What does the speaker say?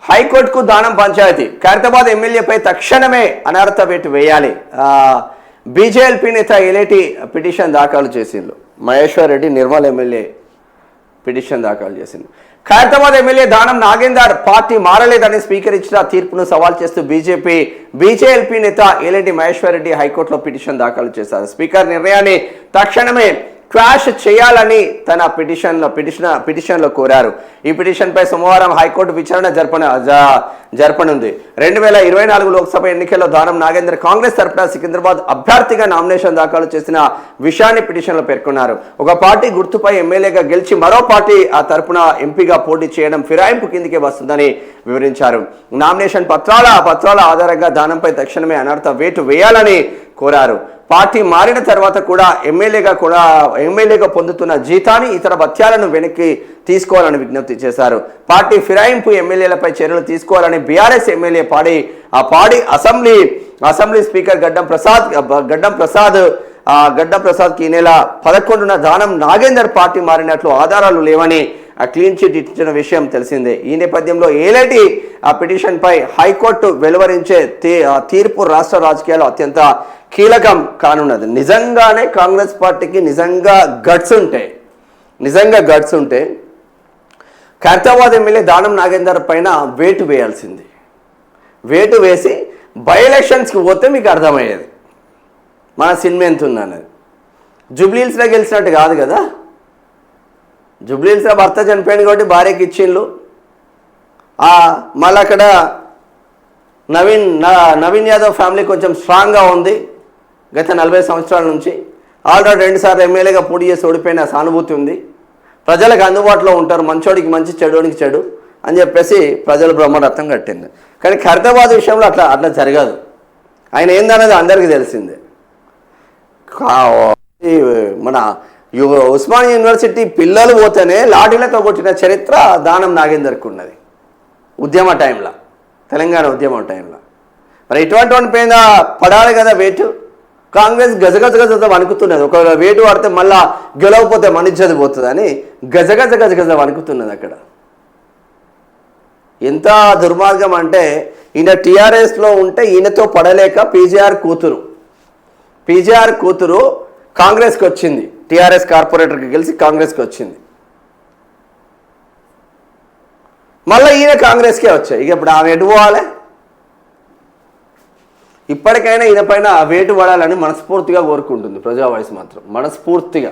హైకోర్టుకు దానం పంచాయతీ ఖైరతాబాద్ ఎమ్మెల్యేపై తక్షణమే అనర్హత వేటు వేయాలి. బీజేఎల్పీ నేత ఎలేటి పిటిషన్ దాఖలు చేసిండు. మహేశ్వర్ రెడ్డి నిర్మల్ ఎమ్మెల్యే పిటిషన్ దాఖలు చేసింది. Khairatabad MLA Danam Nagender party మారలేదని speaker ఇచ్చిన తీర్పును సవాల్ చేస్తూ బీజేఎల్పీ నేత ఎలేటి మహేశ్వర్ రెడ్డి హైకోర్టులో పిటిషన్ దాఖలు చేశారు. స్పీకర్ నిర్ణయాన్ని తక్షణమే క్వాష్ చేయాలని తన పిటిషన్లో కోరారు. ఈ పిటిషన్పై సోమవారం హైకోర్టు విచారణ జరపనుంది. 2024 లోక్సభ ఎన్నికల్లో దానం నాగేందర్ కాంగ్రెస్ తరపున సికింద్రాబాద్ అభ్యర్థిగా నామినేషన్ దాఖలు చేసిన విషయాన్ని పిటిషన్లో పేర్కొన్నారు. ఒక పార్టీ గుర్తుపై ఎమ్మెల్యేగా గెలిచి మరో పార్టీ ఆ తరపున ఎంపీగా పోటీ చేయడం ఫిరాయింపు కిందికే వస్తుందని వివరించారు. నామినేషన్ పత్రాల ఆధారంగా దానంపై తక్షణమే అనర్హత వేటు వేయాలని కోరారు. పార్టీ మారిన తర్వాత కూడా ఎమ్మెల్యేగా పొందుతున్న జీతాన్ని ఇతర భత్యాలను వెనక్కి తీసుకోవాలని విజ్ఞప్తి చేశారు. పార్టీ ఫిరాయింపు ఎమ్మెల్యేలపై చర్యలు తీసుకోవాలని బీఆర్ఎస్ ఎమ్మెల్యే పాడి అసెంబ్లీ స్పీకర్ గడ్డం ప్రసాద్ ఈ నెల 11న దానం నాగేందర్ పార్టీ మారినట్లు ఆధారాలు లేవని క్లీన్ చిట్ ఇచ్చిన విషయం తెలిసిందే. ఈ నేపథ్యంలో ఏలేటి పిటిషన్పై హైకోర్టు వెలువరించే తీర్పు రాష్ట్ర రాజకీయాల్లో అత్యంత కీలకం కానున్నది. నిజంగానే కాంగ్రెస్ పార్టీకి నిజంగా గట్స్ ఉంటే ఖైరతాబాద్ ఎమ్మెల్యే దానం నాగేందర్ పైన వేటు వేయాల్సింది. వేటు వేసి బై ఎలక్షన్స్కి పోతే మీకు అర్థమయ్యేది మన సినిమా ఎంత ఉందన్నది. జూబ్లీహిల్స్లో గెలిచినట్టు కాదు కదా. జూబ్లీహిల్స్లో భర్త చనిపోయింది కాబట్టి భార్యకి ఇచ్చిండ్లు. మళ్ళీ అక్కడ నవీన్ యాదవ్ ఫ్యామిలీ కొంచెం స్ట్రాంగ్గా ఉంది. గత 40 సంవత్సరాల నుంచి ఆల్రెడీ 2 సార్లు ఎమ్మెల్యేగా పోటీ చేసి ఓడిపోయిన సానుభూతి ఉంది. ప్రజలకు అందుబాటులో ఉంటారు, మంచోడికి మంచి చెడునికి చెడు అని చెప్పేసి ప్రజలు బ్రహ్మరథం కట్టింది. కానీ ఖైరతాబాద్ విషయంలో అట్లా జరగదు. ఆయన ఏందనేది అందరికీ తెలిసిందే. మన ఉస్మానియా యూనివర్సిటీ పిల్లలు పోతేనే లాఠీలతో కొట్టిన చరిత్ర దానం నాగేందర్కి ఉన్నది. తెలంగాణ ఉద్యమం టైంలో మరి ఇటువంటి పైన పడాలి కదా వేటు. కాంగ్రెస్ గజగజ వణుకుతున్నది. ఒక వేటు పడితే మళ్ళా గెలవకపోతే మనిచ్చది పోతుంది అని గజగజ వణుకుతున్నది అక్కడ. ఎంత దుర్మార్గం అంటే ఈయన టీఆర్ఎస్లో ఉంటే ఈయనతో పడలేక పీజీఆర్ కూతురు కాంగ్రెస్కి వచ్చింది. టీఆర్ఎస్ కార్పొరేటర్కి గెలిచి కాంగ్రెస్కి వచ్చింది. మళ్ళీ ఈయన కాంగ్రెస్కే వచ్చాయి. ఇక ఇప్పుడు ఆమె ఎటు పోవాలి? ఇప్పటికైనా ఈయన పైన వేటు పడాలని మనస్ఫూర్తిగా కోరుకుంటుంది ప్రజా వాయిస్ మాత్రం. మనస్ఫూర్తిగా